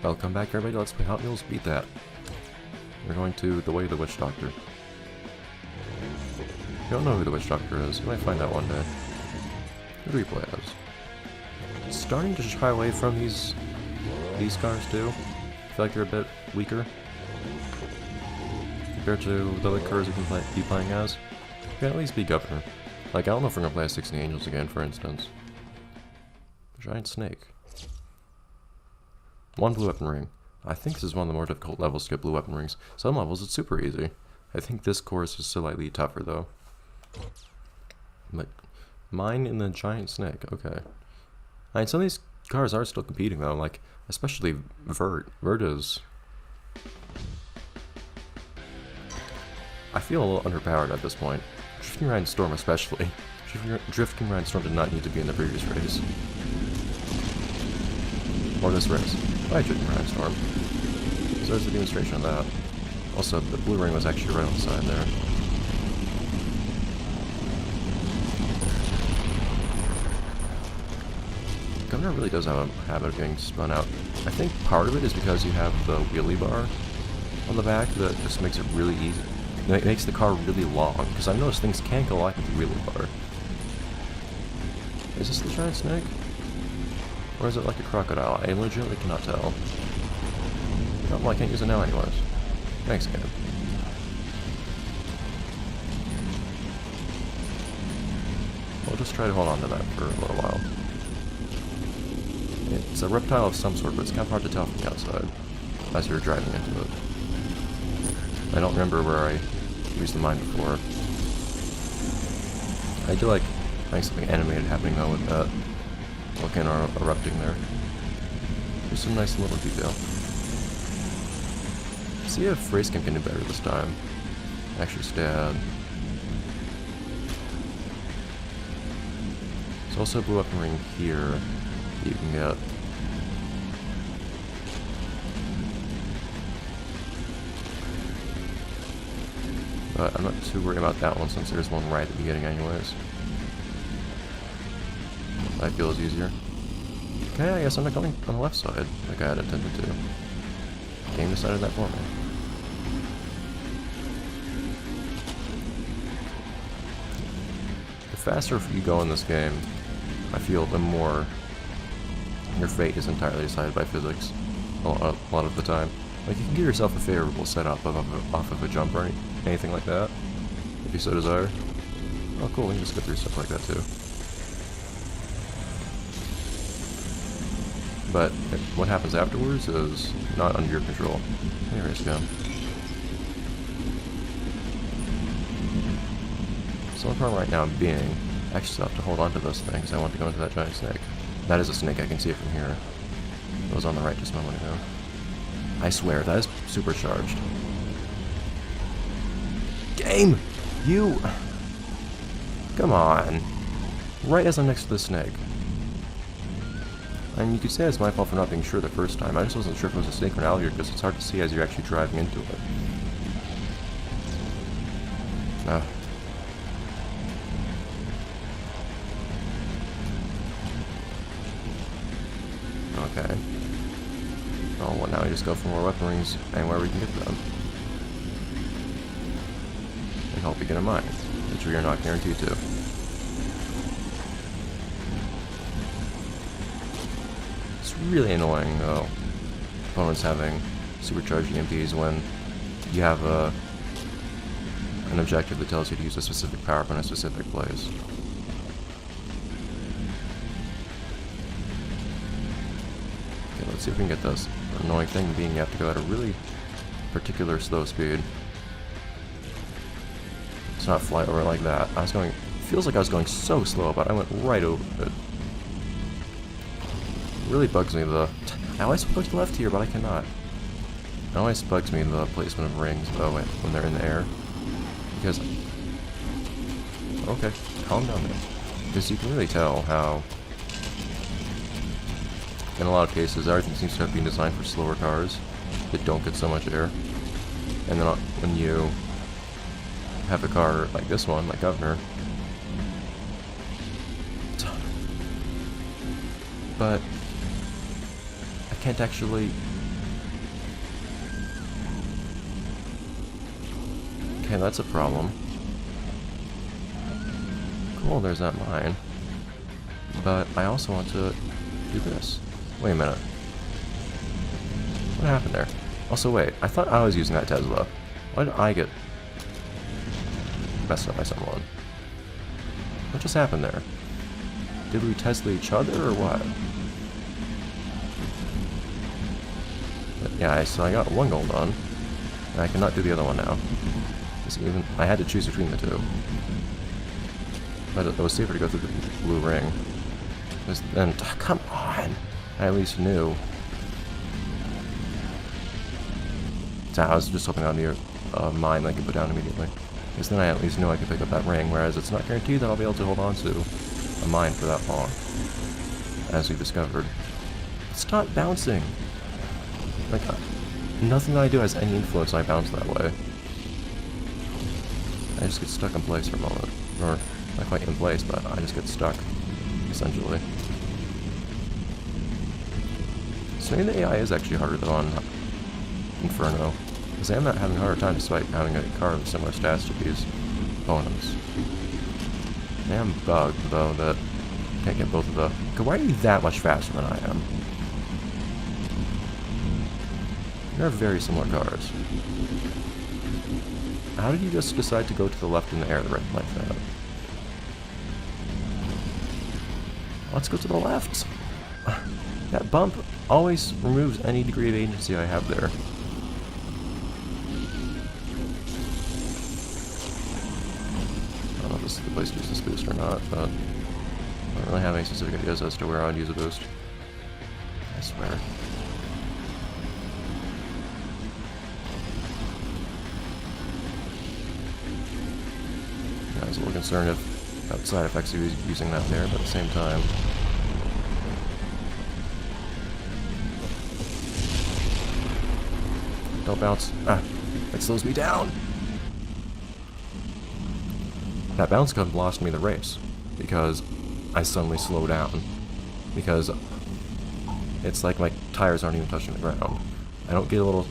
Welcome back everybody, let's play Hot Wheels Beat That. We're going to The Way of the Witch Doctor. You don't know who the Witch Doctor is, you might find out one day. Who do we play as? Starting to shy away from these cars too. I feel like they're a bit weaker compared to the other cars you can be playing as. You can at least be Governor. Like, I don't know if we're gonna play as 16 Angels again, for instance. Giant Snake. One blue weapon ring. I think this is one of the more difficult levels to get blue weapon rings. Some levels it's super easy. I think this course is slightly tougher though. But mine in the Giant Snake, okay. I mean, some of these cars are still competing though, like especially Vert. Vert is... I feel a little underpowered at this point. Drifting Ride Storm especially. Drifting Ride Storm did not need to be in the previous race. Or this race. By Drifting Ride Storm. So there's a demonstration of that. Also, the blue ring was actually right on the side there. Governor really does have a habit of getting spun out. I think part of it is because you have the wheelie bar on the back that just makes it really easy. It makes the car really long, because I've noticed things can't collide with the wheelie bar. Is this the Giant Snake? Or is it like a crocodile? I legitimately cannot tell. Oh, well, I can't use it now anyways. Thanks, game. We'll just try to hold on to that for a little while. It's a reptile of some sort, but it's kind of hard to tell from the outside as you're driving into it. I don't remember where I used the mine before. I do like something animated happening though with that volcano erupting there. There's some nice little detail. See if Racecam can do better this time. Actually stab. There's also a blue weapon ring here that you can get. But I'm not too worried about that one since there's one right at the beginning anyways. That feels easier. Okay, I guess I'm not going on the left side like I had intended to. Game decided that for me. The faster you go in this game, I feel the more your fate is entirely decided by physics a lot of the time. Like, you can give yourself a favorable setup off of a jump or anything like that, if you so desire. Oh cool, we can just go through stuff like that too. But what happens afterwards is not under your control. Anyways, go. So the problem right now being, I actually still have to hold on to this thing because I want to go into that giant snake. That is a snake, I can see it from here. It was on the right just a moment ago. I swear, that is supercharged. Game! You! Come on. Right as I'm next to the snake. And you could say it's my fault for not being sure the first time. I just wasn't sure if it was a snake or an alligator because it's hard to see as you're actually driving into it. Okay. Oh, well now we just go for more weapon rings anywhere we can get them. And hope we get a mine, which we are not guaranteed to. It's really annoying though, opponents having supercharged EMPs when you have an objective that tells you to use a specific power up in a specific place. Okay, let's see if we can get this. The annoying thing being you have to go at a really particular slow speed. It's not fly over like that. I was going, feels like I was going so slow, but I went right over it. It really bugs me I always supposed to left here, but I cannot. It always bugs me the placement of rings though when they're in the air. Because, okay, calm down there. Because you can really tell how, in a lot of cases, everything seems to have been designed for slower cars that don't get so much air. And then when you have a car like this one, like Governor, but I can't actually Okay, that's a problem. Cool, there's that mine. But I also want to do this. Wait a minute. What happened there? Also, wait, I thought I was using that Tesla. Why did I get messed up by someone? What just happened there? Did we Tesla each other or what? But yeah, so I got one goal done. And I cannot do the other one now. I had to choose between the two. But it was safer to go through the blue ring. Then, come on! I at least knew. So I was just hoping on the mine that I could put down immediately. Because then I at least knew I could pick up that ring, whereas it's not guaranteed that I'll be able to hold on to a mine for that long. As we discovered. It's not bouncing! Like, nothing that I do has any influence when I bounce that way. I just get stuck in place for a moment. Or, not quite in place, but I just get stuck, essentially. So maybe the AI is actually harder though on Inferno. Because I am not having a harder time despite having a car with similar stats to these opponents. I am bugged though that I can't get both of the... Why are you that much faster than I am? They're very similar cars. How did you just decide to go to the left in the air like that? Let's go to the left! That bump always removes any degree of agency I have there. I don't know if this is the place to use this boost or not, but I don't really have any specific ideas as to where I'd use a boost. I swear. I was a little concerned of side effects of using that there, but at the same time... Don't bounce. Ah, it slows me down! That bounce gun lost me the race, because I suddenly slow down. Because it's like my tires aren't even touching the ground. I don't get a little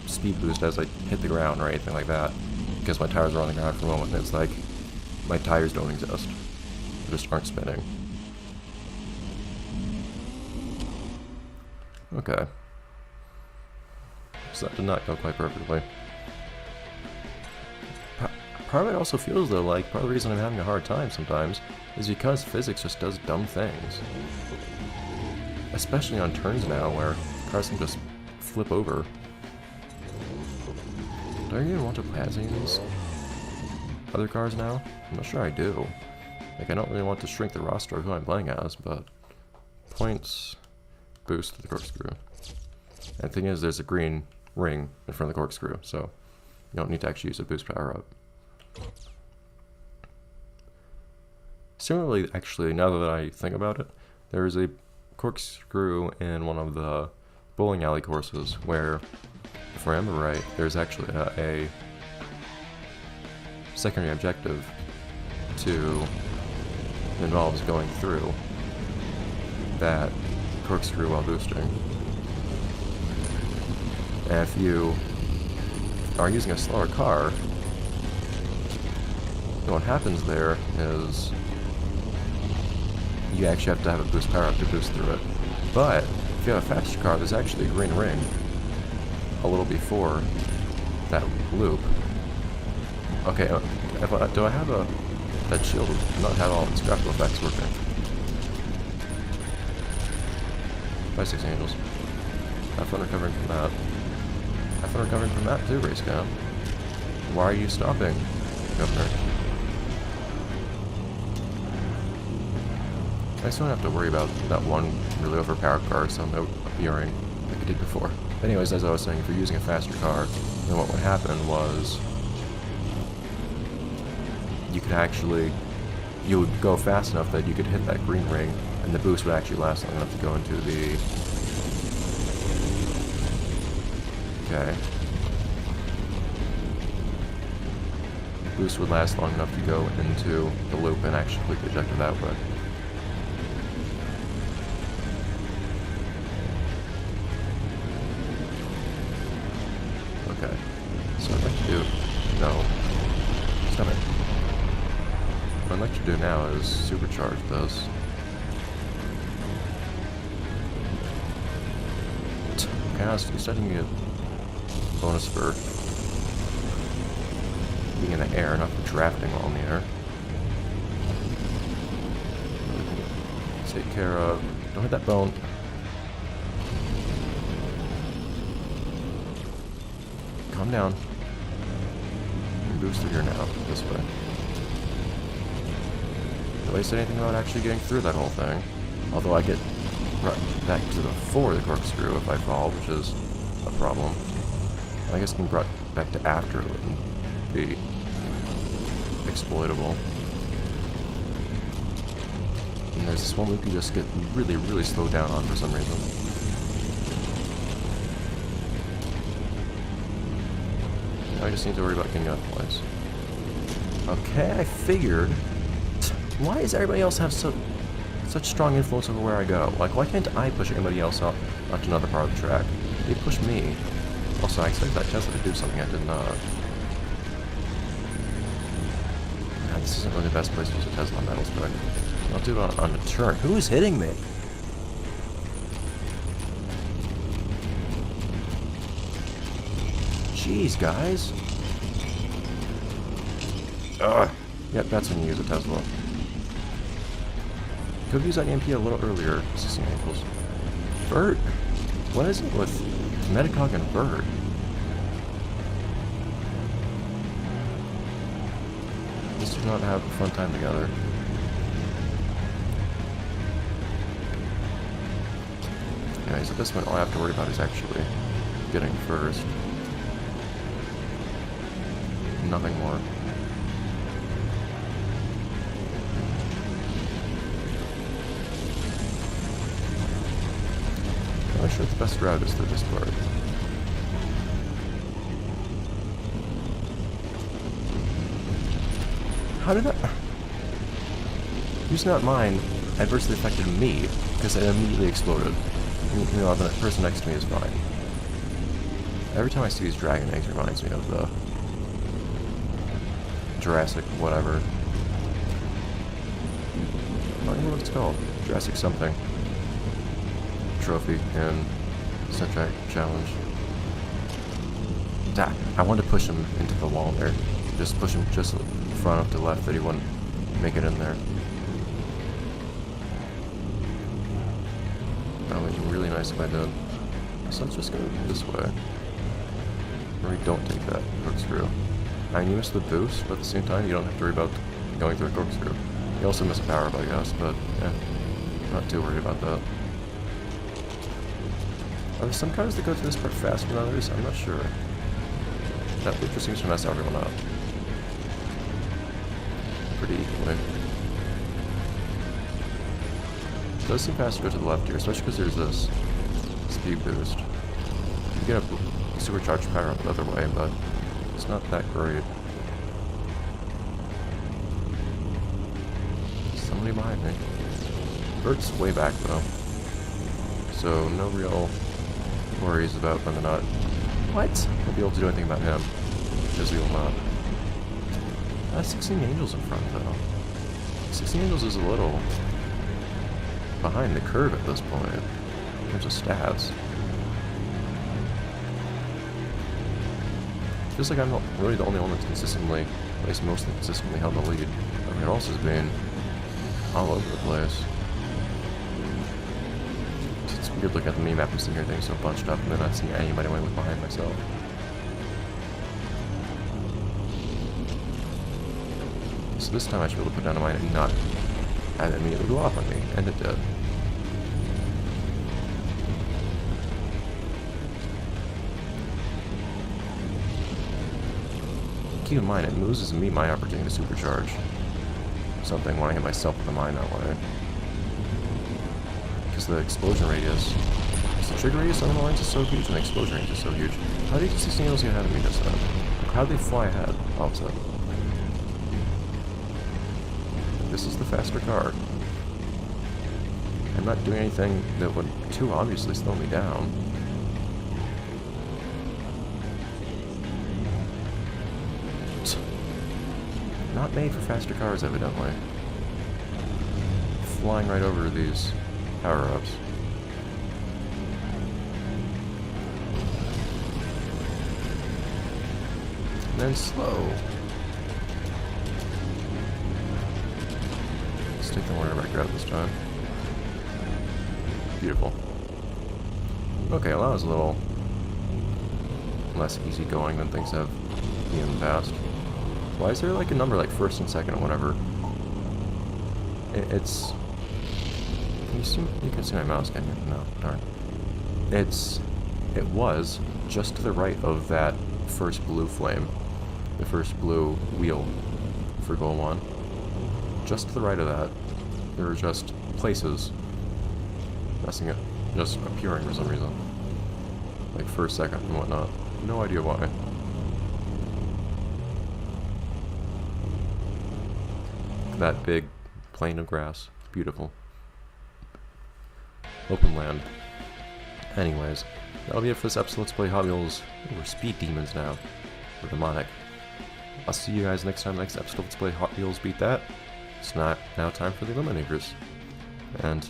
speed boost as I hit the ground or anything like that, because my tires are on the ground for a moment, and it's like my tires don't exist. They just aren't spinning. Okay. So that did not go quite perfectly. Part of it also feels though like part of the reason I'm having a hard time sometimes is because physics just does dumb things. Especially on turns now where cars can just flip over. Do I even want to pass any of these other cars now? I'm not sure I do. Like, I don't really want to shrink the roster of who I'm playing as, but points boost the corkscrew. And the thing is, there's a green ring in front of the corkscrew, so you don't need to actually use a boost power up. Similarly, actually, now that I think about it, there is a corkscrew in one of the bowling alley courses where, if I remember right, there's actually a secondary objective involves going through that corkscrew while boosting. And if you are using a slower car, what happens there is you actually have to have a boost power up to boost through it. But if you have a faster car, there's actually a green ring a little before that loop. Okay, do I have that shield not have all its graphical effects working? By 6 angels. Have fun recovering from that. Have fun recovering from that too, Race Cam. Why are you stopping, Governor? I still don't have to worry about that one really overpowered car somehow appearing like I did before. But anyways, as I was saying, if you're using a faster car, then what would happen was you would go fast enough that you could hit that green ring, and the boost would actually last long enough to go into the... Okay. The boost would last long enough to go into the loop and actually complete the objective that way. Okay. So I'd like to do... No. It's coming. What I'd like to do now is supercharge this. Okay, I was expecting to get bonus for being in the air, not for drafting while in the air. Take care of... Don't hit that bone. Calm down. Boost through here now, this way. Nobody said anything about actually getting through that whole thing. Although I get brought back to before the corkscrew if I fall, which is a problem. I guess being brought back to after it wouldn't be exploitable. And there's this one loop you just get really, really slowed down on for some reason. Now I just need to worry about getting out of place. Okay, I figured. Why does everybody else have such strong influence over where I go? Like, why can't I push anybody else out onto another part of the track? They push me. Also, I expected that Tesla to do something I did not. Yeah, this isn't really the best place to use a Tesla on metals, but I'll do it on a turn. Who's hitting me? Jeez, guys. Ugh. Yep, that's when you use a Tesla. Could have used that EMP a little earlier. 16 angles. Bert? What is it with Metacog and Bert? These do not have a fun time together. Anyways, at this point, all I have to worry about is actually getting first. Nothing more. I'm not sure the best route is through this part. How did that... Using that mine adversely affected me, because it immediately exploded. You know, the person next to me is fine. Every time I see these dragon eggs, it reminds me of the Jurassic whatever. I don't know what it's called. Jurassic something. Trophy in Star Trek Challenge. I wanted to push him into the wall there. Just push him just far enough to the left that he wouldn't make it in there. That would be really nice if I did. So let's just go this way. Or we don't take that corkscrew. I mean, you miss the boost, but at the same time, you don't have to worry about going through a corkscrew. You also miss a power up, I guess, but yeah, not too worried about that. Are there some cars that go through this part faster than others? I'm not sure. That loop just seems to mess everyone up. Pretty equally. It does seem faster to the left here, especially because there's this speed boost. You get a supercharged power up the other way, but it's not that great. Somebody behind me. Bert's way back though, so no real worries about whether or not. What? Won't be able to do anything about him, because we will not. 16 Angels in front though. 16 Angels is a little behind the curve at this point in terms of stats. Feels like I'm not really the only one that's consistently, at least mostly consistently, held the lead. Everyone else has been all over the place. It's weird looking at the mini map and seeing everything so bunched up and then not seeing anybody when I look behind myself. So this time I should be able to put down a mine and not have it immediately go off on me, and it did. Keep in mind, it loses me my opportunity to supercharge something when I hit myself with the mine that way. Because the explosion radius, the trigger radius on the mines is so huge, and the explosion radius is so huge. How did the 16 Angels get ahead of me just then? How did they fly ahead all of a sudden? This is the faster car. I'm not doing anything that would too obviously slow me down. not made for faster cars, evidently. Flying right over these power-ups. And then slow. Let's take the water back out this time. Beautiful. Okay, well that was a little less easygoing than things have been in the past. Why is there like a number like first and second or whatever? It's... You can see my mouse, can you? No, darn. It was just to the right of that first blue flame. The first blue wheel for goal 1. Just to the right of that, there were just places messing it, just appearing for some reason. Like first, second, and whatnot. No idea why. That big plain of grass. Beautiful. Open land. Anyways, that'll be it for this episode. Let's play Hot Wheels. We're speed demons now. We're demonic. I'll see you guys next time. Next episode, let's play Hot Wheels Beat That. It's not now time for the Eliminators. And,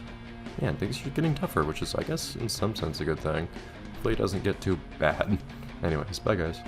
man, things are getting tougher, which is, I guess, in some sense a good thing. Hopefully it doesn't get too bad. Anyways, bye guys.